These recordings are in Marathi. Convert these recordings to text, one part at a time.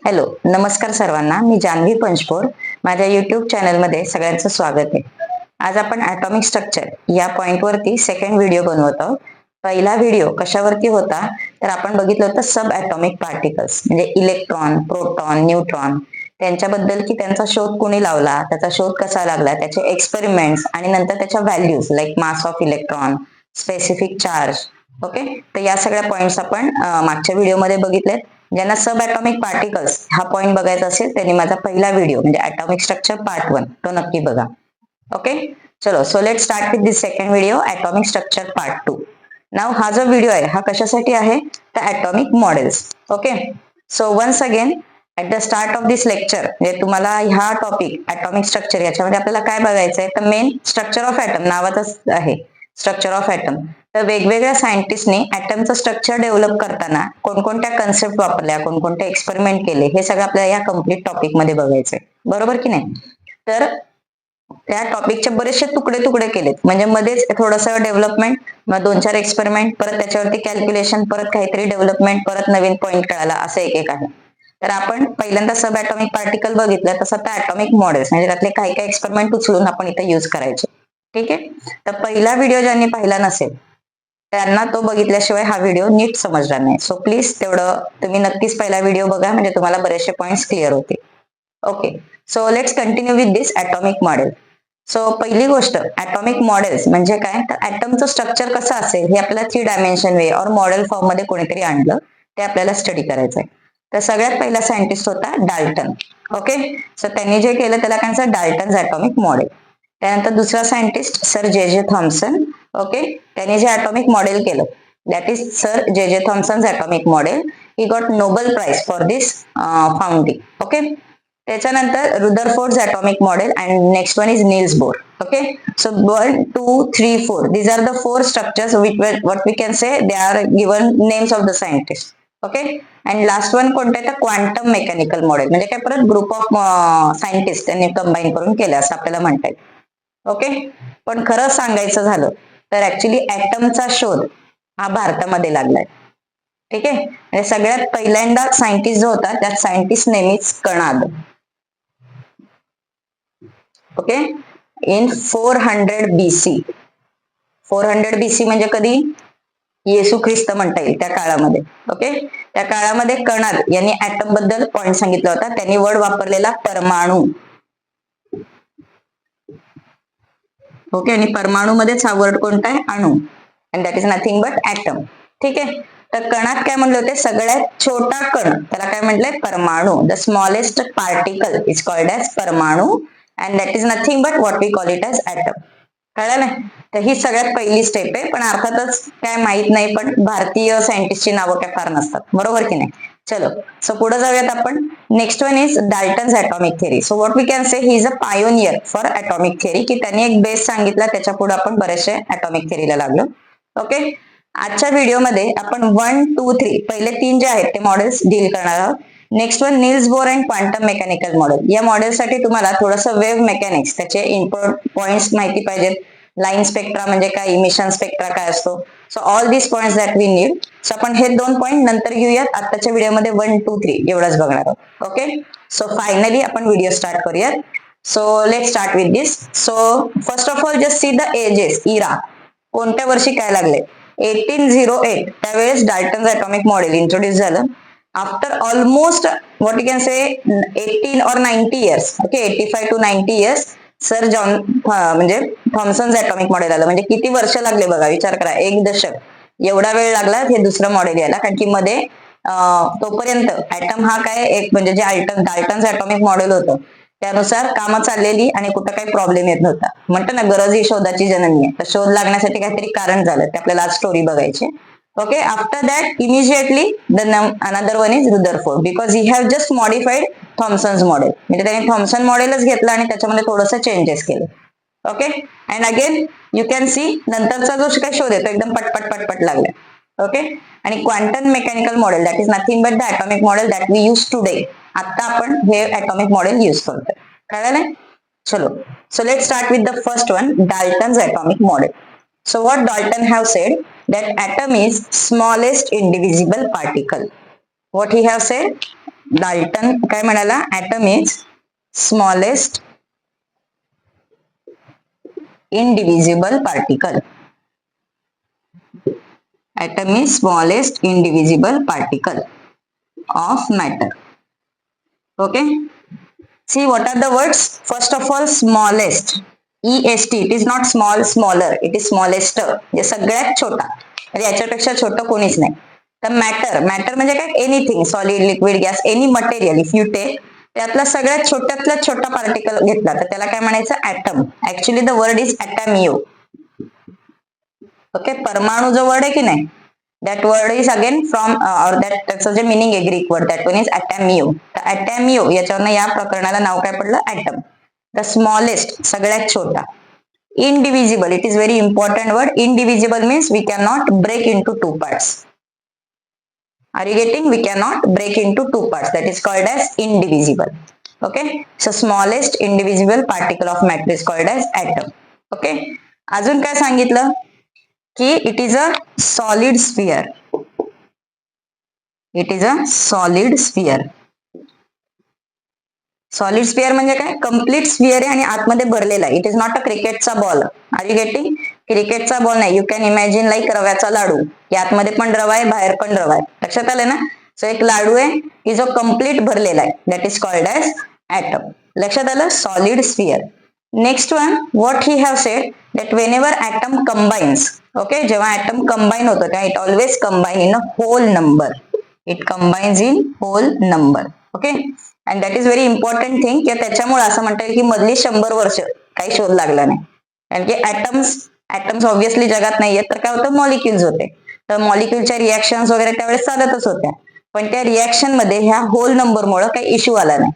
हॅलो, नमस्कार सर्वांना. मी जान्हवी पंचपोर. माझ्या युट्यूब चॅनलमध्ये सगळ्यांचं स्वागत आहे. आज आपण ॲटॉमिक स्ट्रक्चर या पॉइंटवरती सेकंड व्हिडिओ बनवत आहोत. पहिला व्हिडिओ कशावरती होता तर आपण बघितलं होतं सब ॲटॉमिक पार्टिकल्स म्हणजे इलेक्ट्रॉन, प्रोटॉन, न्यूट्रॉन त्यांच्याबद्दल की त्यांचा शोध कोणी लावला, त्याचा शोध कसा लागला, त्याचे एक्सपेरिमेंट्स आणि नंतर त्याच्या values like mass of electron, specific charge. Okay, तर या सगळ्या पॉइंट्स आपण मागच्या व्हिडिओमध्ये बघितलेत. ज्यांना सब ॲटॉमिक पार्टिकल्स हा पॉइंट बघायचा असेल त्यांनी माझा पहिला व्हिडिओ म्हणजे ॲटॉमिक स्ट्रक्चर पार्ट 1 तो नक्की बघा. ओके, चलो so let start with this second video atomic structure part 2. नाव हा जो व्हिडिओ आहे हा कशासाठी आहे तर atomic models. Okay, so once again at the start of this lecture म्हणजे तुम्हाला ह्या टॉपिक ॲटॉमिक स्ट्रक्चर याच्यामध्ये आपल्याला काय बघायचं आहे तर मेन स्ट्रक्चर ऑफ ॲटम नावातच आहे स्ट्रक्चर ऑफ ॲटम. तर वेगवेगळ्या सायंटिस्टनी ॲटमचं स्ट्रक्चर डेव्हलप करताना कोणकोणत्या कन्सेप्ट वापरल्या, कोणकोणते एक्सपेरिमेंट केले हे सगळं आपल्याला या कम्प्लीट टॉपिक मध्ये बघायचंय, बरोबर की नाही. तर त्या टॉपिकचे बरेचसे तुकडे तुकडे केलेत म्हणजे मध्येच थोडंसं डेव्हलपमेंट, मग 2-4 एक्सपेरिमेंट, परत त्याच्यावरती कॅल्क्युलेशन, परत काहीतरी डेव्हलपमेंट, परत नवीन पॉईंट कळाला, असं एक एक आहे. तर आपण पहिल्यांदा सब ॲटॉमिक पार्टिकल बघितलं, तसं आता ॲटॉमिक मॉडेल्स म्हणजे त्यातले काही काही एक्सपेरिमेंट उचलून आपण इथे यूज करायचे. ठीक आहे, तर पहिला व्हिडिओ ज्यांनी पाहिला नसेल त्यांना तो बघितल्याशिवाय हा व्हिडिओ नीट समजणार नाही. सो प्लीज तेवढं तुम्ही नक्कीच पहिला व्हिडिओ बघा म्हणजे तुम्हाला बरेचसे पॉइंट्स क्लिअर होतील. Okay, so let's continue with this atomic model. So पहिली गोष्ट ॲटॉमिक मॉडेल्स म्हणजे काय तर ॲटमचं स्ट्रक्चर कसं असेल हे आपल्याला 3 डायमेन्शन वे और मॉडेल फॉर्म मध्ये कोणीतरी आणलं ते आपल्याला स्टडी करायचं आहे. तर सगळ्यात पहिला सायंटिस्ट होता डाल्टन. ओके, सो त्यांनी जे केलं त्याला काय डाल्टन्स ॲटॉमिक मॉडेल. त्यानंतर दुसरा scientist sir J J Thompson. Okay, त्यांनी जे ॲटॉमिक मॉडेल केलं that is sir J J Thomson's atomic model. He got Nobel prize for this founding. Okay, त्याच्यानंतर Rutherford atomic model and next one is Niels Bohr. Okay, so 1, 2, 3, 4 these are the 4 structures what we can say they are given names of the scientist. Okay, and last one कोणतं तर क्वांटम मेकॅनिकल मॉडेल म्हणजे काय परत ग्रुप ऑफ सायंटिस्ट त्यांनी कंबाईन करून केलं असं आपल्याला म्हणता येईल. ओके, पण खरं सांगायचं झालं तर ऍक्च्युली ॲटमचा शोध हा भारतामध्ये लागलाय. ठीक आहे, म्हणजे सगळ्यात पहिल्यांदा सायंटिस्ट जो होता त्यात सायंटिस्ट नेहमीच Kanad. Okay, in 400 BC. 400 BC म्हणजे कधी येशू ख्रिस्त म्हणता येईल त्या काळामध्ये. ओके, त्या काळामध्ये कणाद यांनी ॲटम बद्दल पॉइंट सांगितला होता. त्यांनी वर्ड वापरलेला परमाणू. ओके, आणि परमाणू मध्येच हा वर्ड कोणता आहे अणू, and that is nothing but atom. ठीक आहे, तर कणात काय म्हणले होते सगळ्यात छोटा कण त्याला काय म्हटलंय परमाणू. The smallest particle is called as परमाणू and that is nothing but what we call it as atom. कळलं नाही, तर ही सगळ्यात पहिली स्टेप आहे. पण अर्थातच काय माहित नाही पण भारतीय सायंटिस्टची नावं काय फार नसतात, बरोबर की नाही. चलो सो पुढे जाऊयात आपण. Next one is Dalton's atomic theory. So what we can say he is a pioneer for atomic theory की त्यांनी एक बेस सांगितला त्याच्या पुढे आपण बरेचसे ॲटॉमिक थेरीला लागलो. ओके, आजच्या व्हिडिओमध्ये आपण 1, 2, 3 पहिले 3 जे आहेत ते मॉडेल्स डील करणार आहोत. Next one Niels Bohr and quantum mechanical model. या मॉडेलसाठी तुम्हाला थोडंसं वेव्ह मेकॅनिक्स त्याचे इम्पॉर्टंट पॉइंट्स माहिती पाहिजेत. लाईन स्पेक्ट्रा म्हणजे काय, इमिशन स्पेक्ट्रा काय असतो. So all this points that we need. सो आपण हे 2 पॉइंट नंतर घेऊयात. आताच्या व्हिडिओमध्ये 1, 2, 3 एवढंच बघणार आहोत. ओके, सो फायनली आपण व्हिडिओ स्टार्ट करूयात. So let start with this. So first of all just see the ages era. कोणत्या वर्षी काय लागले 1808 त्यावेळेस डाल्टन्स ॲटॉमिक मॉडेल इंट्रोड्यूस झालं. After almost what you can say 18 or 90 years. Okay, 85 to 90 years sir John म्हणजे थॉम्सन्स ॲटॉमिक मॉडेल आलं. म्हणजे किती वर्ष लागले बघा, विचार करा, 1 दशक एवढा वेळ लागला हे दुसरं मॉडेल यायला. कारण की मध्ये तोपर्यंत ॲटम हा काय एक म्हणजे जे डाल्टन्स ॲटॉमिक मॉडेल होतं त्यानुसार कामं चाललेली आणि कुठं काही प्रॉब्लेम येत नव्हता. म्हणतो ना गरज ही शोधाची जननी आहे, तर शोध लागण्यासाठी काहीतरी कारण झालं ते आपल्याला आज स्टोरी बघायची. Okay, after that immediately another one is Rutherford because he have just modified Thomson's model. म्हणजे त्यांनी थॉम्सन मॉडेलच घेतलं आणि त्याच्यामध्ये थोडंसं चेंजेस केले. Okay, and again you can see नंतरचा जो काही शोध आहे तो एकदम पटपट पटपट लागलाय. ओके, आणि quantum mechanical model that is nothing but the atomic model that we use today. आता आपण हे ॲटॉमिक मॉडेल यूज करतोय. कळलं? चलो, so let's start with the first one, Dalton's atomic model. So what Dalton have said that atom is smallest indivisible particle. What he have said? Dalton काय म्हणाला, atom is smallest indivisible particle. Atom is smallest indivisible particle of matter. Okay. See what are the words? First of all, smallest. EST. It is not small, smaller. It is smallest. जे सगळ्यात छोटा. याच्यापेक्षा छोटं कोणीच नाही. तर मॅटर, मॅटर म्हणजे काय, anything, solid, liquid, gas, any material if you take, त्यातला सगळ्यात छोट्यातला छोटा पार्टिकल घेतला तर त्याला काय म्हणायचं, atom. Actually the word is ऍटॅमियो. ओके, परमाणू जो वर्ड आहे की नाही, that word is again from or that, त्याचं जे मिनिंग आहे Greek word, that one is ऍटॅमियो. तर ऍटॅमियो याच्यावरनं या प्रकरणाला नाव काय पडलं, ऍटम. द स्मॉलेस्ट, सगळ्यात छोटा. Indivisible, it is very important word. Indivisible means we cannot break into two parts. Are you getting? We cannot break into two parts. That is called as indivisible. Okay. So smallest indivisible particle of matter is called as atom. Okay. अजून काय सांगितलं की it is a solid sphere. It is a solid sphere. Solid sphere म्हणजे काय, कम्प्लीट स्पिअर आहे आणि आतमध्ये भरलेला आहे. इट इज नॉट अ क्रिकेटचा बॉल. Are you getting? क्रिकेटचा बॉल नाही. यू कॅन इमॅजिन लाईक रव्याचा लाडू. या आतमध्ये पण रवा आहे, बाहेर पण रवा आहे. लक्षात आलं ना? सो एक लाडू आहे की जो कम्प्लीट भरलेला आहे. That is called as atom. लक्षात आलं? Solid sphere. Next one, what he have said that whenever atom combines. Okay, जेव्हा ॲटम कंबाईन होतं तेव्हा it always combine in a whole number. It combines in whole number. Okay, and that is very important thing की त्याच्यामुळे असं म्हणता येईल की मधली 100 वर्ष काही शोध लागला नाही. कारण की ऍटम्स ऑब्व्हियसली जगात नाहीयेत, तर काय होतं, मॉलिक्युल्स होते. तर मॉलिक्युलच्या रिॲक्शन्स वगैरे त्यावेळेस चालतच होत्या, पण त्या रिॲक्शन मध्ये ह्या होल नंबरमुळे काही इश्यू आला नाही.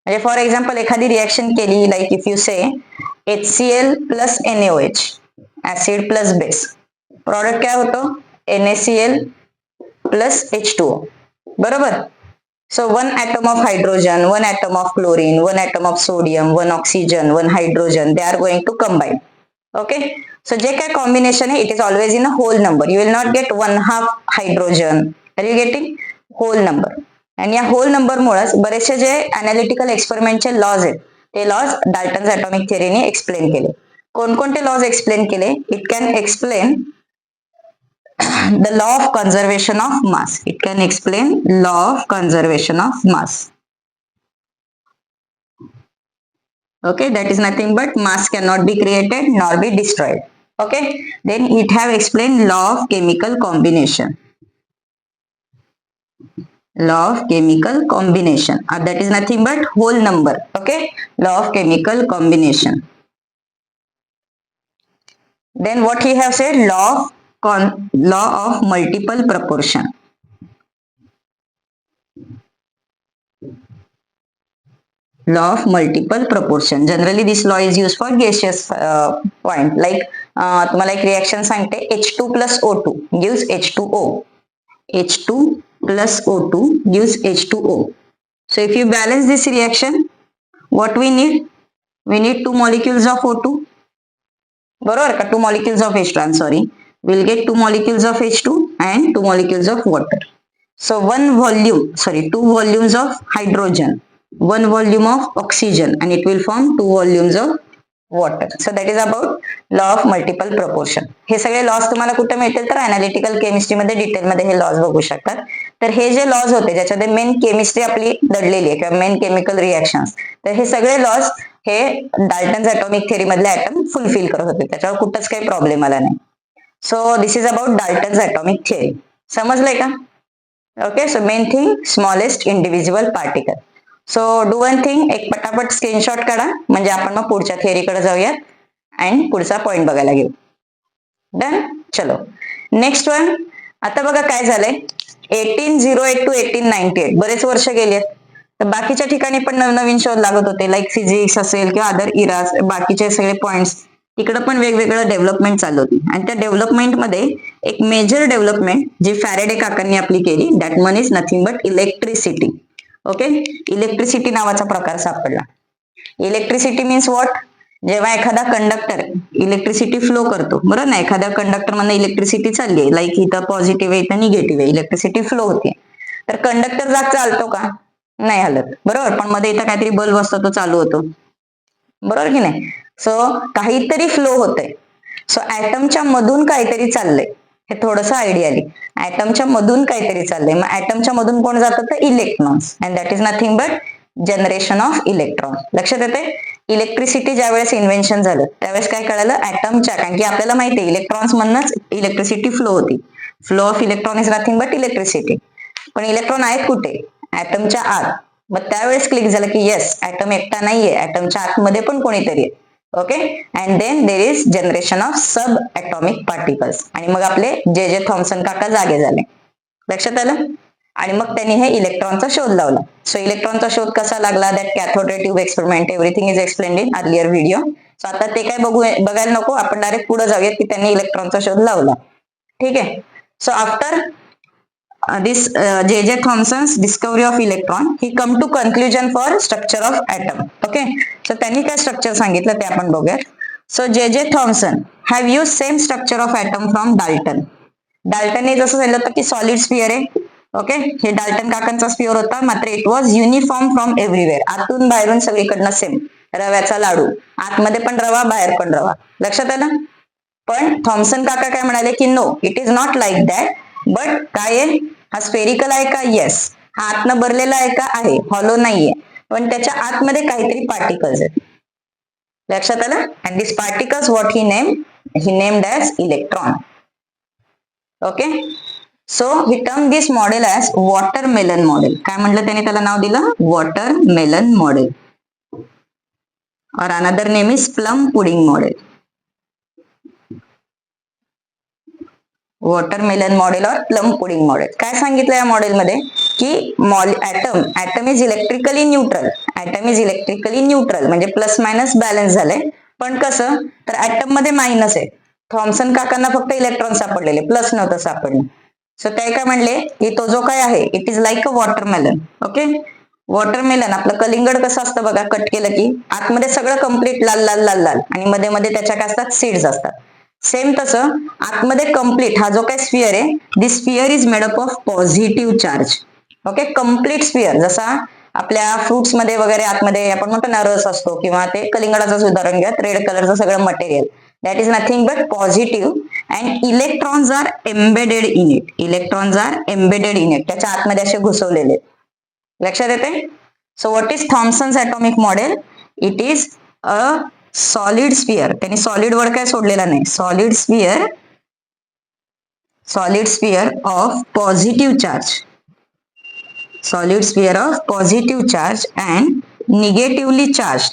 म्हणजे फॉर एक्झाम्पल एखादी रिॲक्शन केली, like if you say HCl plus NaOH, acid plus base, product काय होतं, NaCl प्लस H2O. बरोबर. So one atom of hydrogen, one atom of chlorine, one atom of sodium, one oxygen, one hydrogen, they are going to combine. Okay. So जे काय combination आहे, it is always in a whole number. You will not get 1/2 hydrogen. Are you getting? Whole number. आणि या whole number मुळेच बरेचसे जे analytical experiment चे laws आहेत, ते laws डाल्टन्स atomic theory ने explain केले. कोणकोणते laws explain केले? It can explain the law of conservation of mass. It can explain law of conservation of mass. Okay, that is nothing but mass cannot be created nor be destroyed. Okay, then it have explained law of chemical combination. Law of chemical combination. That is nothing but whole number. Okay, law of chemical combination. Then what he have said, law of multiple proportion. Law of multiple proportion. Generally this law is used for gaseous point. Like तुम्हाला एक रिएक्शन सांगते, H2 plus O2 gives H2O. H2 plus O2 gives H2O. So if you balance this reaction, what we need? We need 2 molecules of O2. बरोबर का? 2 molecules of H2. I'm sorry. We'll get 2 molecules of H2 and 2 molecules of water. So 2 volumes of hydrogen, 1 volume of oxygen, and it will form 2 volumes of water. So that is about law of multiple proportion. हे सगळे लॉज तुम्हाला कुठे मिळतील, तर अनालिटिकल केमिस्ट्री मध्ये डिटेल मध्ये हे लॉज बघू शकतात. तर हे जे लॉज होते ज्याच्यामध्ये मेन केमिस्ट्री आपली दडलेली आहे किंवा मेन केमिकल रिएक्शन्स, तर हे सगळे लॉज हे डाल्टन्स ॲटॉमिक थेअरी मधले ॲटम फुलफिल करत होते. त्याच्यावर कुठंच काही प्रॉब्लेम आला नाही. So this is about Dalton's atomic theory. समजलंय का? Okay, so main thing smallest individual particle. So do one thing, एक पटापट स्क्रीनशॉट काढा म्हणजे आपण मग पुढच्या थेअरीकडे जाऊयात अँड पुढचा पॉइंट बघायला घेऊ. डन. चलो नेक्स्ट वन. आता बघा काय झालंय, 1808 to 1898 बरेच वर्ष गेले. तर बाकीच्या ठिकाणी पण नवीन शोध लागत होते, लाईक फिजिक्स असेल किंवा अदर इराज, बाकीचे सगळे पॉइंट्स तिकडे पण वेगवेगळं डेव्हलपमेंट चालू होती. आणि त्या डेव्हलपमेंटमध्ये एक मेजर डेव्हलपमेंट जी फॅरेडे काकांनी आपली केली, that one is nothing but electricity. Okay, electricity नावाचा प्रकार सापडला. Electricity means what? जेव्हा एखादा कंडक्टर इलेक्ट्रिसिटी फ्लो करतो, बरोबर ना, एखाद्या कंडक्टर मधून इलेक्ट्रिसिटी चालली आहे, लाईक इथं पॉझिटिव्ह आहे इथं निगेटिव्ह आहे, इलेक्ट्रिसिटी फ्लो होते, तर कंडक्टर जाग चालतो का? नाही हलत, बरोबर. पण मध्ये इथं काहीतरी बल्ब असतो तो चालू होतो, बरोबर की नाही. सो काहीतरी फ्लो होतंय. सो ऍटमच्या मधून काहीतरी चाललंय, हे थोडंसं आयडिया आली. ऍटमच्या मधून काहीतरी चाललंय, मग ऍटमच्या मधून कोण जातं तर electrons, and that is nothing but generation of electron. लक्षात येते. इलेक्ट्रिसिटी ज्या वेळेस इन्व्हेन्शन झालं त्यावेळेस काय कळालं, ऍटमच्या, कारण की आपल्याला माहिती आहे इलेक्ट्रॉन्स मधनच इलेक्ट्रिसिटी फ्लो होती. Flow of electron is nothing but electricity. पण इलेक्ट्रॉन आहेत कुठे, ऍटमच्या आत. मग त्यावेळेस क्लिक झालं की येस, ऍटम एकटा नाहीये, ऍटमच्या आतमध्ये पण कोणीतरी आहे. Okay, and then there is generation of sub atomic particles. आणि मग आपले जे जे थॉम्सन काका जागे झाले. लक्षात आलं. आणि मग त्यांनी हे इलेक्ट्रॉनचा शोध लावला. सो इलेक्ट्रॉनचा शोध कसा लागला, that cathode ray tube experiment, everything is explained in earlier video. So आता ते काय बघायला नको, आपण डायरेक्ट पुढे जाऊयात की त्यांनी इलेक्ट्रॉनचा शोध लावला. ठीक आहे. So after this J.J. Thomson's discovery of electron, he come to conclusion for structure of atom. Okay, so त्यांनी काय स्ट्रक्चर सांगितलं ते आपण बघूयात. So J.J. Thomson have used same structure of atom from Dalton. डाल्टनने जसं सांगितलं होतं की सॉलिड स्पिअर आहे. ओके, हे डाल्टन काकांचा स्पिअर होता, मात्र it was uniform from everywhere. आतून बाहेरून सगळीकडनं सेम, रव्याचा लाडू, आतमध्ये पण रवा बाहेर पण रवा. लक्षात आलं. पण थॉम्सन काका काय म्हणाले की no, it is not like that. But काय आहे, हा स्पेरिकल आहे का, येस. हा आतनं भरलेला आहे का, आहे. हॉलो नाहीये, पण त्याच्या आतमध्ये काहीतरी पार्टिकल्स आहेत. लक्षात आलं. And this particles what he named as electron. Okay, so he term this model as watermelon model. काय म्हटलं त्याने त्याला नाव दिलं, वॉटरमेलन मॉडेल, और another name is plum pudding model. Watermelon model और प्लम पुडिंग मॉडेल. काय सांगितलं या मॉडेलमध्ये की atom is electrically neutral. Atom is electrically neutral म्हणजे प्लस मायनस बॅलन्स झालंय. पण कसं, तर ऍटम मध्ये मायनस आहे. थॉम्सन काकांना फक्त इलेक्ट्रॉन सापडलेले, प्लस नव्हतं सापडलं. सो ते काय म्हणले की तो जो काय आहे it is like a watermelon. Okay, watermelon आपलं कलिंगड कसं असतं बघा, कट केलं की आतमध्ये सगळं कम्प्लीट लाल लाल लाल लाल, आणि मध्ये मध्ये त्याच्या काय असतात, सीड्स असतात. सेम तसं आतमध्ये कम्प्लीट हा जो काय स्फिअर आहे, this sphere is made up of positive charge. Okay, complete sphere. जसा आपल्या फ्रुट्स मध्ये वगैरे आतमध्ये आपण म्हणतो ना रस असतो, किंवा ते कलिंगडाचं उदाहरण घ्या, रेड कलरचं सगळं material, that is nothing but positive and electrons are embedded in it. Electrons are embedded in it, त्याच्या आतमध्ये असे घुसवलेले. लक्षात येते. So what is Thomson's atomic model, it is a solid sphere. त्यांनी सॉलिड वर्ड काय सोडलेला नाही, solid sphere of positive charge, solid sphere of positive charge and negatively charge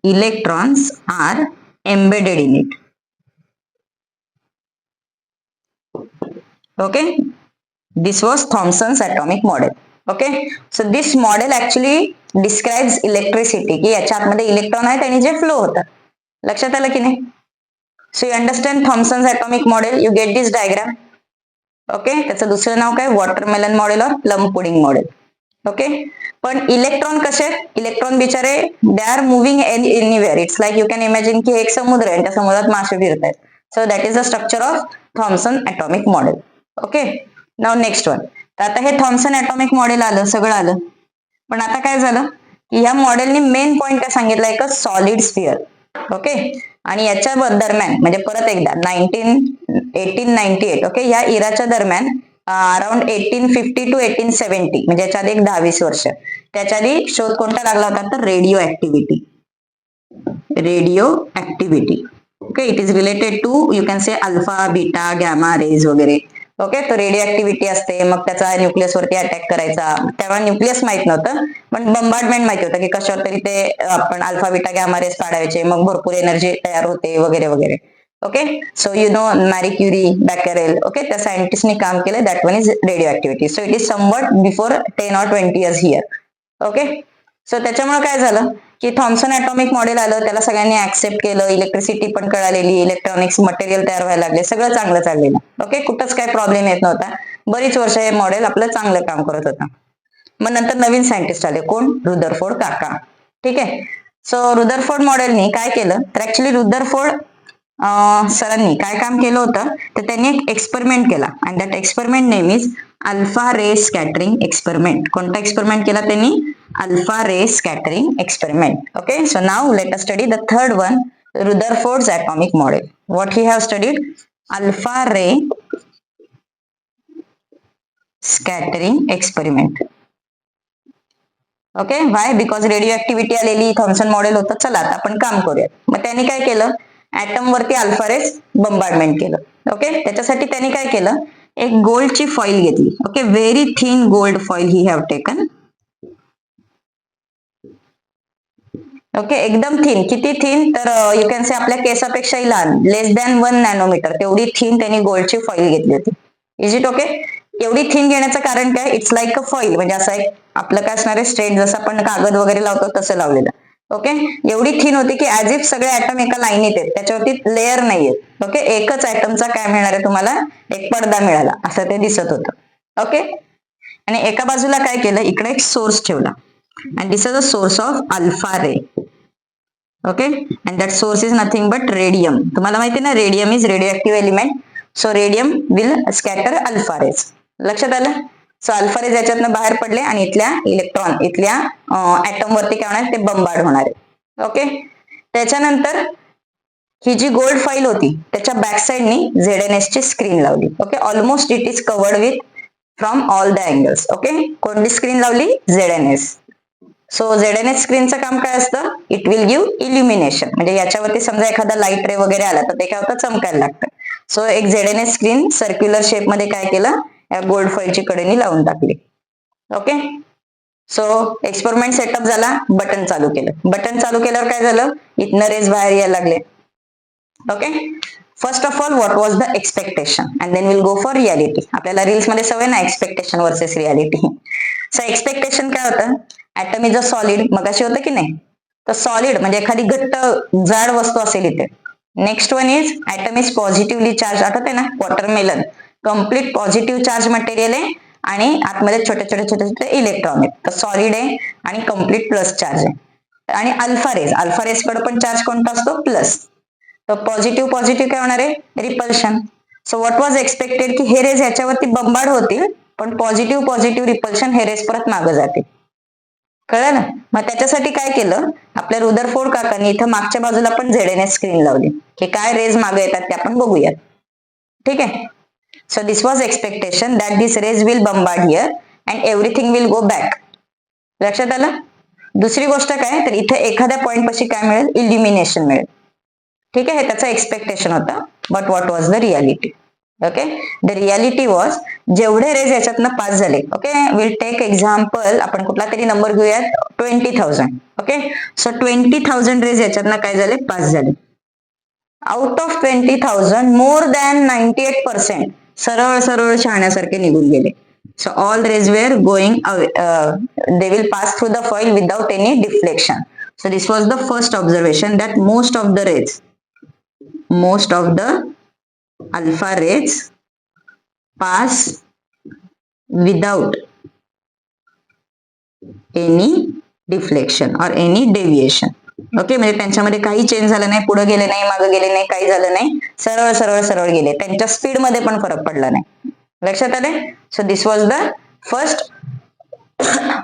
electrons are embedded in it. Okay, this was Thomson's atomic model. Okay, so this model actually describes electricity, की याच्या आतमध्ये इलेक्ट्रॉन आहेत आणि जे फ्लो होतात. लक्षात आलं की नाही. So you understand Thomson's atomic model, you get this diagram. Okay, त्याचं दुसरं नाव काय, वॉटरमेलन मॉडेल और प्लम पुडिंग मॉडेल. ओके, पण इलेक्ट्रॉन कसे, इलेक्ट्रॉन बिचारे they are moving anywhere. It's like you can imagine की एक समुद्र आहे, त्या समुद्रात मासे फिरत आहेत. So that is the structure of Thomson atomic model. Okay, नाव नेक्स्ट वन. तर आता हे थॉम्सन ॲटॉमिक मॉडेल आलं, सगळं आलं. पण आता काय झालं की या मॉडेलने मेन पॉइंट काय सांगितलं, एक सॉलिड स्पिअर. ओके, आणि याच्या दरम्यान म्हणजे परत एकदा 1898, ओके, या इराच्या दरम्यान अराउंड 1850 टू 1870, म्हणजे याच्या आधी एक 10-20 वर्ष, त्याच्या आधी शोध कोणता लागला होता तर radioactivity. Okay, it is related to you can say alpha, beta, gamma rays वगैरे. ओके, तो रेडिओ ऍक्टिव्हिटी असते, मग त्याचा न्यूक्लियस वरती अटॅक करायचा. तेव्हा न्यूक्लियस माहित नव्हतं, पण बंबार्डमेंट माहिती होतं की कशावर तरी ते आपण अल्फा, बीटा, गॅमा रेज पाडायचे, मग भरपूर एनर्जी तयार होते वगैरे वगैरे. ओके, सो यू नो मॅरी क्युरी, बॅकरेल, ओके, त्या सायंटिस्टनी काम केलं, that one is radio activity. So it is somewhat before 10 or 20 years here. Okay, so त्याच्यामुळे काय झालं की थॉम्सन ॲटॉमिक मॉडेल आलं, त्याला सगळ्यांनी ऍक्सेप्ट केलं, इलेक्ट्रिसिटी पण कळालेली, इलेक्ट्रॉनिक्स मटेरियल तयार व्हायला लागले, सगळं चांगलं चाललेलं. ओके, कुठंच काय प्रॉब्लेम येत नव्हता. बरीच वर्ष हे मॉडेल आपलं चांगलं काम करत होतं. मग नंतर नवीन सायंटिस्ट आले, कोण, रुदरफोर्ड काका. ठीक आहे. सो रुदरफोर्ड मॉडेलनी काय केलं तर ऍक्च्युली रुदरफोर्ड सरांनी काय काम केलं होतं, तर त्यांनी एक एक्सपेरिमेंट केला and that experiment name is alpha ray scattering experiment. कोणता एक्सपेरिमेंट केला त्यांनी? Alpha ray scattering experiment. Okay, so now let us study the third one, Rutherford's atomic model. What he have studied? Alpha ray scattering experiment. Okay, why? Because radioactivity आलेली, थॉम्सन मॉडेल होतं. चला आता आपण काम करूया. मग त्यांनी काय केलं? ऍटम वरती अल्फा रेज बंबार्डमेंट केलं. ओके, त्याच्यासाठी त्यांनी काय केलं? एक गोल्डची फॉईल घेतली. Okay, very thin gold foil he have taken. Okay, एकदम थिन. किती थिन? तर यू कॅन से आपल्या केसापेक्षाही लहान, लेस दॅन 1 नॅनोमीटर, तेवढी थिन त्यांनी गोल्डची फॉईल घेतली होती. Is it okay? एवढी थिन घेण्याचं कारण काय? इट्स लाईक अ फॉईल, म्हणजे असं एक आपलं काय असणार आहे, स्ट्रेट, जसं आपण कागद वगैरे लावतो तसं लावलेलं. ओके, एवढी थिन होती की ऍज इफ सगळे ऍटम एका लाईनीत आहेत, त्याच्यावरती लेअर नाहीयेत. ओके, एकच ऍटमचा काय मिळणार आहे तुम्हाला? एक पडदा मिळाला, असं ते दिसत होतं. ओके, आणि एका बाजूला काय केलं? इकडे एक सोर्स ठेवला and this is the source of alpha ray. Okay, and that source is nothing but radium. तुम्हाला माहिती ना, radium is radioactive element, so radium will scatter alpha rays. लक्षात आलं? सो अल्फा रेज याच्यातनं बाहेर पडले आणि इथल्या इलेक्ट्रॉन, इथल्या ऍटम वरती काय होणार? ते बंबार्ड होणार आहे. ओके, त्याच्यानंतर ही जी गोल्ड फाईल होती त्याच्या बॅक साइडनी ZNS ची स्क्रीन लावली. Okay, almost it is covered with from all the angles. Okay, कोणती स्क्रीन लावली? ZNS. सो ZNS स्क्रीनचं काम काय असतं? It will give illumination. म्हणजे याच्यावरती समजा एखादा लाईट रे वगैरे आला तर ते काय होतं? चमकायला लागतं. सो एक ZNS स्क्रीन सर्क्युलर शेप मध्ये काय केलं? या गोल्ड फॉईलची कडेनी लावून टाकली. ओके, सो एक्सपेरिमेंट सेटअप झाला, बटन चालू केलं. बटन चालू केल्यावर काय झालं? इथनं रेज बाहेर यायला लागले. Okay, first of all what was the expectation and then will go for reality. आपल्याला रील्स मध्ये सवय ना expectation versus reality. So expectation काय होतं? ऍटम इज अ सॉलिड, मगाशी होतं की नाही? तर सॉलिड म्हणजे एखादी घट्ट जाड वस्तू असेल इथे. Next one is atom is positively charge. आठवते ना watermelon? Complete positive charge material आहे आणि आतमध्ये छोटे छोटे छोटे छोटे इलेक्ट्रॉन आहेत. तर सॉलिड आहे आणि कम्प्लीट प्लस चार्ज आहे. आणि अल्फा रेज, अल्फा रेज कडे पण चार्ज कोणता असतो? प्लस. तर पॉझिटिव्ह पॉझिटिव्ह काय होणार आहे? Repulsion. So what was expected की हे रेज याच्यावरती बंबार्ड होतील, पण पॉझिटिव्ह पॉझिटिव्ह रिपल्शन, हे रेज परत मागं जातील. कळलं ना? मग त्याच्यासाठी काय केलं आपल्या रुदरफोर्ड काकांनी? इथं मागच्या बाजूला पण ZNS स्क्रीन लावली की काय रेज मागे येतात ते आपण बघूयात. ठीक आहे, so this was expectation that this rays will bombard here and everything will go back. लक्षात आलं? दुसरी गोष्ट काय? तर इथे एखाद्या पॉइंट पाशी काय मिळेल? इल्युमिनेशन मिळेल. ठीक आहे, हे त्याचं एक्सपेक्टेशन होतं. But what was the reality? Okay, the reality was जेवढे रेज याच्यातनं पास झाले. ओके, विल टेक एक्झाम्पल, आपण कुठला तरी नंबर घेऊयात, 20,000. ओके, सो 20,000 रेज याच्यातनं काय झाले? पास झाले. आउट ऑफ 20,000 मोर दॅन 98% सरळ सरळ शहाण्यासारखे निघून गेले. So all rays were going they will pass through the foil without any deflection. So this was the first observation that most of the alpha rays pass without any deflection or any deviation. Okay, म्हणजे त्यांच्यामध्ये काही चेंज झालं नाही, पुढे गेले नाही, मागे गेले नाही, काही झालं नाही, सरळ सरळ सरळ गेले. त्यांच्या स्पीड मध्ये पण फरक पडला नाही. लक्षात आले? So this was the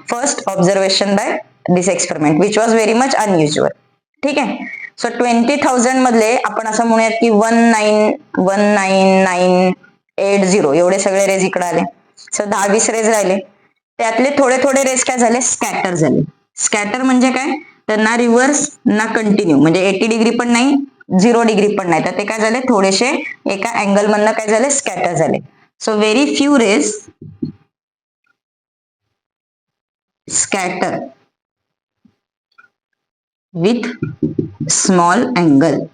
first observation by this experiment which was very much unusual. ठीक आहे, सो 20,000 मधले आपण असं म्हणूयात की 19,980 एवढे सगळे रेज इकडे आले. सो 10-20 रेज राहिले, त्यातले थोडे थोडे रेज काय झाले? स्कॅटर झाले. स्कॅटर म्हणजे काय? तर ना रिव्हर्स ना कंटिन्यू, म्हणजे 80 डिग्री पण नाही, 0 डिग्री पण नाही, तर ते काय झाले? थोडेसे एका अँगल मधनं काय झाले? स्कॅटर झाले. So very few rays scatter with small angle.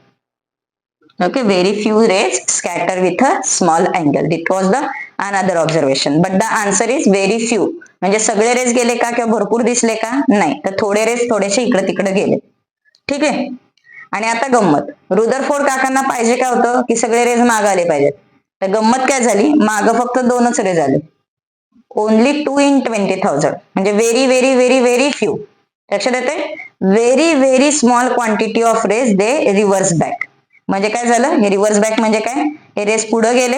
Okay, very few rays scatter with a small angle. It was the another observation, but the answer is very few. म्हणजे सगळे रेज गेले का किंवा भरपूर दिसले का? नाही, तर थोडे रेज थोडेसे इकडे तिकडे गेले. ठीक आहे, आणि आता गंमत, रुदरफोर्ड काकांना पाहिजे काय होतं? की सगळे रेज माग आले पाहिजेत. तर गंमत काय झाली? माग फक्त 2च रेज आले. ओनली 2 in 20,000, म्हणजे very very very very few. लक्षात येते? Very very small quantity of rays they reverse back. म्हणजे काय झालं, हे रिव्हर्स बॅक म्हणजे काय, हे रेस पुढे गेले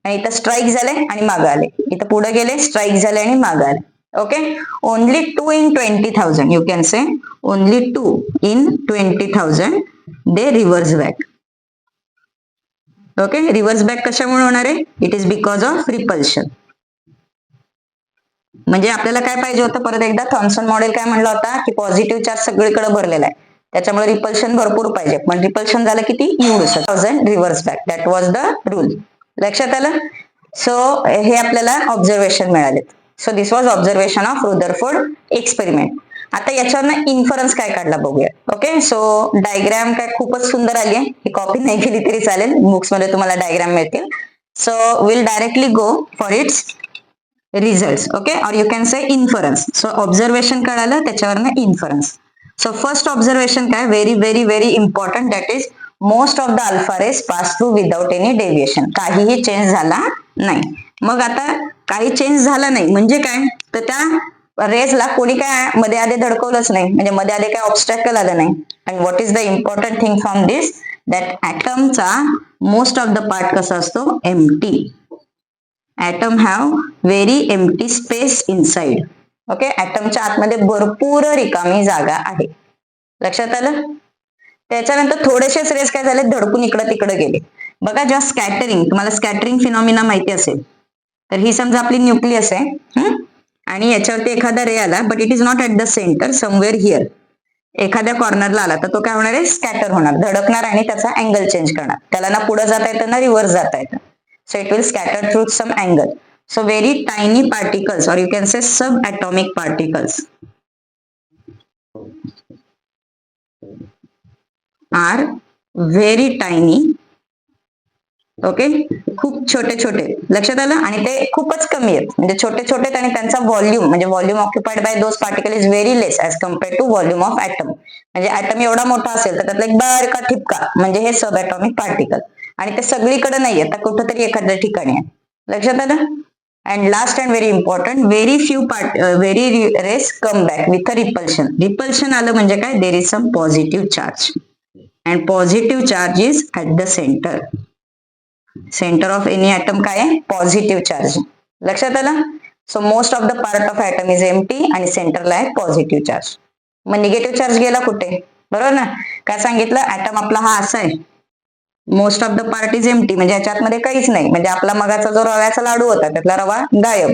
आणि इथं स्ट्राईक झाले आणि मागे आले, इथं पुढे गेले, स्ट्राईक झाले आणि मागे आले. Okay, only 2 in 20,000 you can say, only 2 in 20,000 they reverse back. Okay, reverse back कशामुळे होणार आहे, it is because of repulsion. म्हणजे आपल्याला काय पाहिजे होतं, परत एकदा थॉम्सन मॉडेल काय म्हणला होता की पॉझिटिव्ह चार्ज सगळीकडे भरलेला आहे, त्याच्यामुळे रिपल्शन भरपूर पाहिजे, पण रिपल्शन झालं किती, एवढंच 1000 reverse back, that was the rule. लक्षात आलं. सो हे आपल्याला ऑब्झर्वेशन मिळाले. So this was observation of Rutherford experiment. आता याच्यावरनं इन्फरन्स काय काढला बघूया. ओके, सो डायग्राम काय खूपच सुंदर आली आहे, ही कॉपी नाही केली तरी चालेल, बुक्स मध्ये तुम्हाला डायग्राम मिळतील. So will directly go for its result. Okay, or you can say inference. So observation कळालं, त्याच्यावरनं इन्फरन्स. सो फर्स्ट ऑब्झर्वेशन काय, very very very important, that is most of the alpha rays pass through without any deviation. काहीही चेंज झाला नाही. मग आता काही चेंज झाला नाही म्हणजे काय, तर त्या रेसला कोणी काय मध्ये आधी धडकवलंच नाही, म्हणजे मध्ये आधी काय ऑब्स्टॅकल आलं नाही. And what is the important thing from this, that ऍटमचा मोस्ट ऑफ द पार्ट कसा असतो, empty. Atom have very empty space inside. Okay, ऍटमच्या आतमध्ये भरपूर रिकामी जागा आहे. लक्षात आलं. त्याच्यानंतर थोडेसेच रेस काय झाले, धडकून इकडं तिकडे गेले. बघा, जेव्हा स्कॅटरिंग, तुम्हाला स्कॅटरिंग फिनॉमिना माहिती असेल, तर ही समजा आपली न्यूक्लियस आहे आणि याच्यावरती एखादा रे आला, but it is not at the centre, somewhere here, एखाद्या कॉर्नरला आला, तर तो काय होणार आहे, स्कॅटर होणार, धडकणार आणि त्याचा अँगल चेंज करणार. त्याला ना पुढे जाता येतं ना रिव्हर्स जाता येतं. So it will scatter through some angle. So very tiny particles, or you can say subatomic particles, are very tiny. Okay, खूप छोटे छोटे. लक्षात आलं. आणि ते खूपच कमी आहेत, म्हणजे छोटे छोटे, आणि त्यांचा व्हॉल्यूम म्हणजे volume occupied by those particle is very less as compared to volume of atom. म्हणजे ऍटम एवढा मोठा असेल तर त्यातला एक बारका ठिपका म्हणजे हे सब ऍटॉमिक पार्टिकल, आणि ते सगळीकडे नाहीये, तर कुठंतरी एखाद्या ठिकाणी आहे. लक्षात आलं. And last and very important, very rays come back with a repulsion. Repulsion आलं म्हणजे काय, there is some positive charge, and positive charge is at the centre. Centre of any atom काय आहे, पॉझिटिव्ह चार्ज. लक्षात आलं. So most of the part of atom is empty आणि सेंटरला आहे पॉझिटिव्ह चार्ज. मग निगेटिव्ह चार्ज गेला कुठे, बरोबर ना. काय सांगितलं, ऍटम आपला हा असा आहे, most of the part is empty, म्हणजे याच्यातमध्ये काहीच नाही, म्हणजे आपला मगाचा जो रव्याचा लाडू होता त्यातला रवा गायब.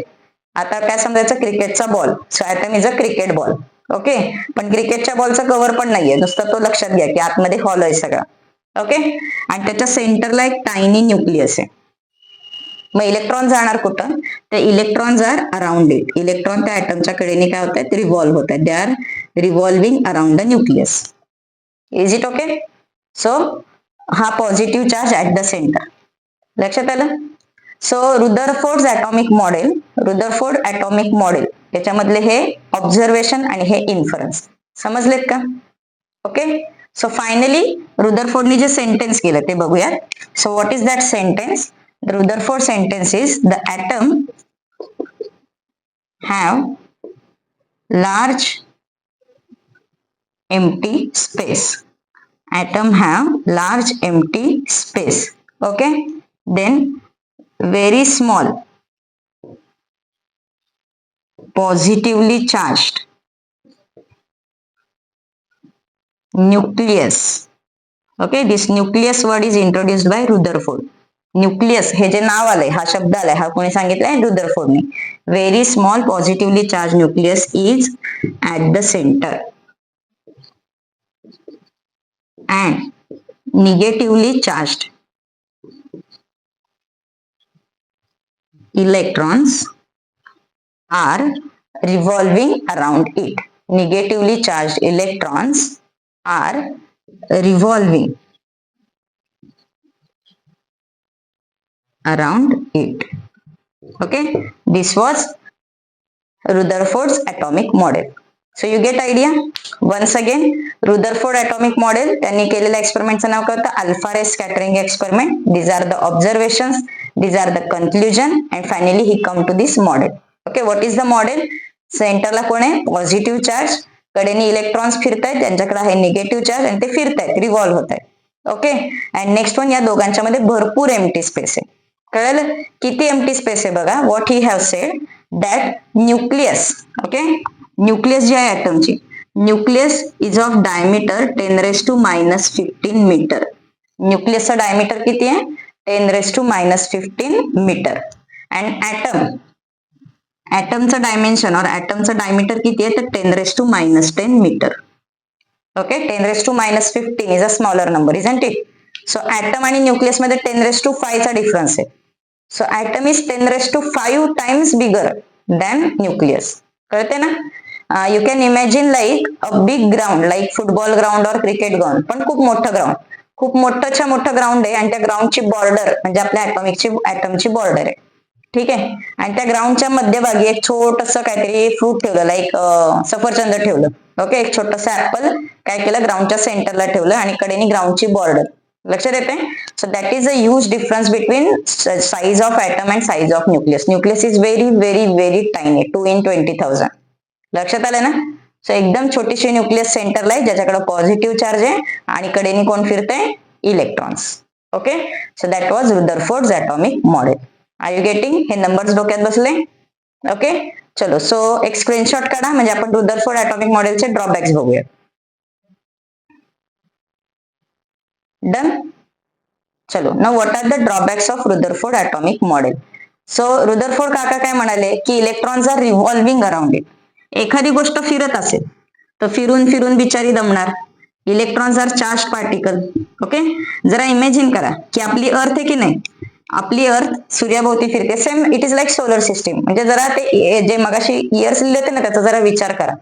आता काय समजायचं, क्रिकेटचा ball. So atom is a cricket ball. Okay, पण क्रिकेटच्या बॉलचा कव्हर पण नाहीये, नुसतं तो लक्षात घ्या की आतमध्ये हॉल आहे सगळा. ओके, आणि त्याच्या सेंटरला एक टायनी न्यूक्लियस आहे. मग इलेक्ट्रॉन जाणार कुठं, ते electrons are around it. Electron त्या ऍटमच्या कडेने काय होत आहेत, रिव्हॉल्व्ह होत आहेत. They are revolving around the nucleus. Is it okay. So हा positive charge at the centre. लक्षात आलं. So Rutherford atomic model, Rutherford atomic model याच्यामधले हे ऑब्झर्वेशन आणि हे इन्फरन्स समजलेत का. ओके, सो फायनली रुदरफोर्डनी जे सेंटेन्स केलं ते बघूयात. So what is that sentence. The Rutherford sentence is, the atom have large empty space. Atom have large empty space. Okay, then very small positively charged nucleus. Okay, this nucleus word is introduced by Rutherford. Nucleus हे जे नाव आलंय, हा शब्द आलाय, हा कोणी सांगितलंय, रुदरफोर्डने. Very small positively charge nucleus is at the centre and negatively charge electrons are revolving around it. Negatively charge electrons are revolving around it. Okay, this was Rutherford's atomic model. So you get idea. Once again, Rutherford atomic model त्यांनी केलेल्या एक्सपेरिमेंटचं नाव काय होतं, alpha ray scattering experiment. These are the observations, these are the conclusion, and finally he come to this model. Okay, what is the model. सेंटरला कोण आहे, पॉझिटिव्ह चार्ज, कडेने इलेक्ट्रॉन्स फिरतायत, त्यांच्याकडे आहे निगेटिव्ह चार्ज आणि ते फिरतायत, रिव्हॉल्व्ह होत आहेत. ओके. अँड नेक्स्ट वन, या दोघांच्या मध्ये भरपूर एम्प्टी स्पेस आहे. कळलं किती एम्प्टी स्पेस आहे बघा. What he have said that nucleus, okay, nucleus जी आहे ऍटमची, nucleus is of diameter 10⁻⁻15 metre. न्यूक्लियसचा डायमीटर किती आहे? 10⁻⁻15 मीटर. अँड ऍटमचं डायमेन्शन और ऍटमचं डायमीटर किती आहे? तर 10⁻10 metre. Okay, 10⁻15 is a smaller number, isn't it? So atom आणि न्यूक्लियस मध्ये 10⁵ चा डिफरन्स आहे. So atom is 10⁵ times bigger than nucleus. कळते ना? You can imagine like a big ground, like football ground और क्रिकेट ग्राउंड, पण खूप मोठं ग्राउंड, खूप मोठं ग्राउंड आहे. आणि त्या ग्राउंडची बॉर्डर म्हणजे आपल्या ऍटमची बॉर्डर आहे. ठीक आहे. आणि त्या ग्राउंडच्या मध्यभागी एक छोटस काहीतरी फ्रूट ठेवलं, लाईक सफरचंद ठेवलं. ओके, एक छोटस ऍपल काय केलं, ग्राउंडच्या सेंटरला ठेवलं आणि कडेनी ग्राउंडची बॉर्डर. लक्षात येते? So that is a huge difference between size of atom and size of nucleus. Nucleus is very very very tiny, 2 × 20,000. लक्षात आलं ना? सो एकदम छोटीशी न्यूक्लियस सेंटरला आहे, ज्याच्याकडे पॉझिटिव्ह चार्ज आहे आणि कडेनी कोण फिरतंय? Electrons. Okay, so that was Rutherford's atomic model. Are you getting? हे नंबर्स डोक्यात बसले? ओके, चलो. सो एक स्क्रीनशॉट काढा, म्हणजे आपण रुदरफोर्ड ॲटॉमिक मॉडेलचे ड्रॉबॅक्स बघूया. डन. चलो, now what are the drawbacks of Rutherford atomic model? So Rutherford काका काय म्हणाले की electrons are revolving around it. एखादी गोष्ट फिरत असेल तर फिरून फिरून बिचारी दमणार. Electrons are charge particle. Okay, जरा इमॅजिन करा की आपली अर्थ आहे की नाही, आपली अर्थ सूर्याभोवती फिरते. Same it is like solar system. म्हणजे जरा ते जे मगाशी इयर्स लिहिले होते ना, त्याचा जरा विचार करा.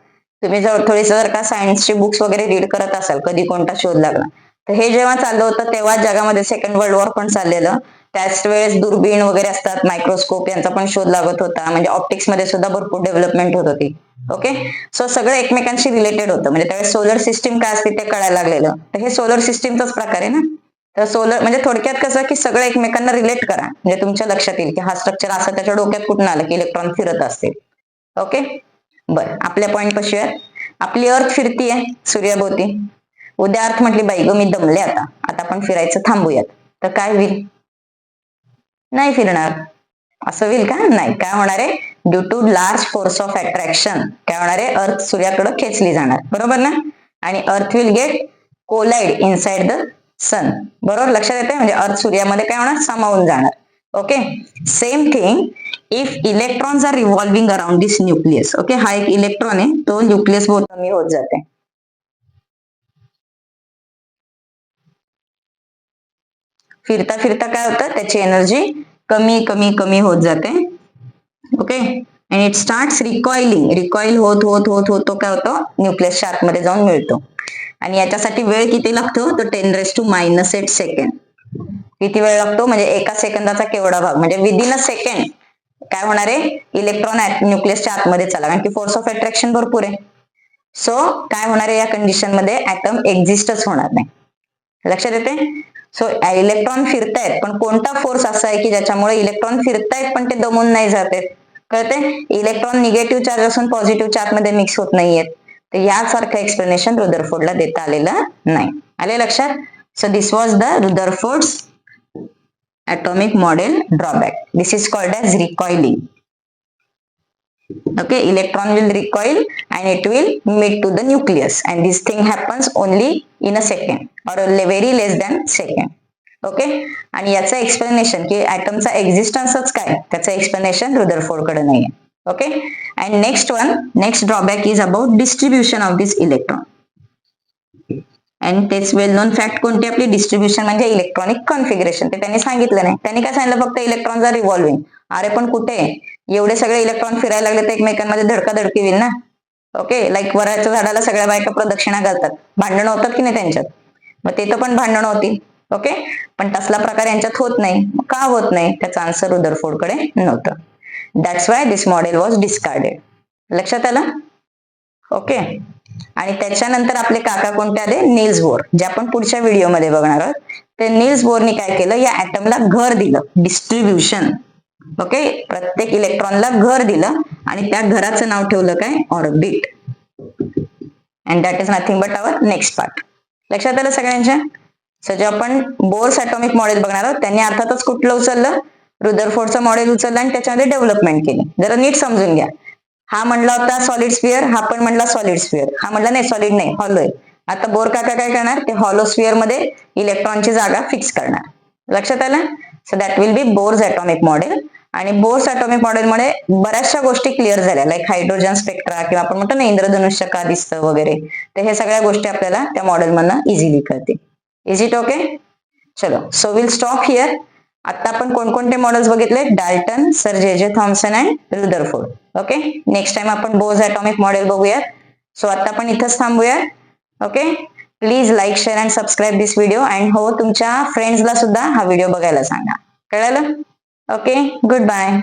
तुम्ही जर का सायन्सचे बुक्स वगैरे रीड करत असाल, कधी कोणता शोध लागला, तर हे जेव्हा चाललं होतं तेव्हा जगामध्ये सेकंड वर्ल्ड वॉर पण चाललेलं. त्याच वेळेस दुर्बीण वगैरे असतात, मायक्रोस्कोप, यांचा पण शोध लागत होता. म्हणजे ऑप्टिक्स मध्ये सुद्धा भरपूर डेव्हलपमेंट होत होती. ओके, सो सगळं एकमेकांशी रिलेटेड होतं. म्हणजे त्यावेळेस सोलर सिस्टीम काय असते ते कळायला लागलेलं. तर हे सोलर सिस्टीमचाच प्रकार आहे ना. तर सोलर म्हणजे थोडक्यात कसं की सगळं एकमेकांना रिलेट करा, म्हणजे तुमच्या लक्षात येईल की हा स्ट्रक्चर असं त्याच्या डोक्यात कुठून आलं की इलेक्ट्रॉन फिरत असतील. ओके, बरं, आपल्या पॉइंट पाशी आपली अर्थ फिरतीये सूर्याभोवती. उद्या अर्थ म्हटली बाई ग मी दमले, आता आपण फिरायचं थांबूयात, तर काय होईल? नाही फिरणार. असं होईल का? नाही. काय होणार आहे? Due to large force of attraction काय होणार आहे? अर्थ सूर्याकडे खेचली जाणार. बरोबर ना? आणि earth will get collide inside the sun. बरोबर, लक्षात येते? म्हणजे अर्थ सूर्यामध्ये काय होणार? सामावून जाणार. Okay, same thing if electrons are revolving around this nucleus. Okay, हा एक इलेक्ट्रॉन आहे, तो न्यूक्लियस बहुत कमी होत जाते. फिरता फिरता काय होतं? त्याची एनर्जी कमी कमी कमी होत जाते. ओके, आणि इट स्टार्ट्स रिकॉइलिंग. रिकॉइल होत होत होत होत तो काय होतो? न्यूक्लियसच्या आतमध्ये जाऊन मिळतो. आणि याच्यासाठी वेळ किती लागतो? तो 10⁻⁸ सेकंड. किती वेळ लागतो? म्हणजे एका सेकंदाचा केवढा भाग, म्हणजे विदिन अ सेकंड काय होणार आहे? इलेक्ट्रॉन न्यूक्लियसच्या आतमध्ये चला, कारण की फोर्स ऑफ अट्रॅक्शन भरपूर आहे. सो काय होणार आहे या कंडिशन मध्ये? ऍटम एक्झिस्टच होणार नाही. लक्षात येते? सो इलेक्ट्रॉन फिरतायत, पण कोणता फोर्स असा आहे की ज्याच्यामुळे इलेक्ट्रॉन फिरतायत पण ते दमून नाही जात आहेत? कळते? इलेक्ट्रॉन निगेटिव्ह चार्ज असून पॉझिटिव्ह चार्ज मध्ये मिक्स होत नाहीयेत. तर यासारखं एक्सप्लेनेशन रुदरफोर्डला देता आलेलं नाही. आले लक्षात? So this was the Rutherford's atomic model drawback. This is called as recoiling. Okay, electron will recoil and it will meet to the nucleus, and this thing happens only in a second or very less than second. Okay, आणि याचं एक्सप्लेनेशन की ऍटमचा एक्झिस्टन्सच काय, त्याचं एक्सप्लेनेशन रुदरफोर्ड कडे नाहीये. Okay, and next drawback is about distribution of this electron. And तेच वेल नोन फॅक्ट कोणती आपली? डिस्ट्रीब्युशन म्हणजे इलेक्ट्रॉनिक कॉन्फिगरेशन. ते त्यांनी सांगितलं नाही. त्यांनी काय सांगितलं? फक्त इलेक्ट्रॉन्स आर रिव्हॉल्विंग. अरे पण कुठे? एवढे सगळे इलेक्ट्रॉन फिरायला लागले तर एकमेकांमध्ये धडकाधडकी होईल ना. ओके, लाईक वराच्या झाडाला सगळ्या बायका प्रदक्षिणा घालतात, भांडणं होतात की नाही त्यांच्यात? मग ते तर पण भांडणं होती. ओके, पण तसला प्रकार यांच्यात होत नाही. का होत नाही? त्याचा आन्सर रुदरफोर्ड कडे नव्हतं. That's why this model was discarded. लक्षात आलं? ओके, आणि त्याच्यानंतर आपले काका कोणते आले? नील्स बोर, जे आपण पुढच्या व्हिडिओमध्ये बघणार आहोत. ते नील्स बोरनी काय केलं? या ऍटमला घर दिलं, डिस्ट्रीब्युशन. ओके, प्रत्येक इलेक्ट्रॉनला घर दिलं आणि त्या घराचं नाव ठेवलं काय? Orbit. And that is nothing but our next part. लक्षात आलं सगळ्यांच्या? सो जे आपण बोर्स ॲटॉमिक मॉडेल बघणार आहोत त्यांनी अर्थातच कुठलं उचललं, रुदरफोर्डचं मॉडेल उचललं आणि त्याच्यामध्ये डेव्हलपमेंट केली. जरा नीट समजून घ्या. हा म्हणला होता सॉलिड स्फिअर, हा पण म्हणला सॉलिड स्फिअर, हा म्हणला नाही सॉलिड नाही हॉलो आहे. आता बोर काका काय करणार, ते हॉलो स्फिअर मध्ये इलेक्ट्रॉनची जागा फिक्स करणार. लक्षात आलं? So that will be Bohr's atomic model. आणि बोर्स ॲटॉमिक मॉडेलमुळे बऱ्याचशा गोष्टी क्लिअर झाल्या, लाईक हायड्रोजन स्पेक्ट्रा किंवा आपण म्हणतो ना इंद्रधनुष्य का दिसतं वगैरे. तर हे सगळ्या गोष्टी आपल्याला त्या मॉडेलमधनं इझिली कळते. Is it okay? चलो, सो विल स्टॉप हिअर. आता आपण कोणकोणते मॉडेल्स बघितले, Dalton, sir J J Thomson and Rutherford. Okay, next time आपण बोर्स ॲटॉमिक मॉडेल बघूयात. सो आता आपण इथंच थांबूया. Okay, please like share and subscribe this video. And हो, तुमच्या फ्रेंड्सला सुद्धा हा व्हिडिओ बघायला सांगा. कळलं? Okay, good bye.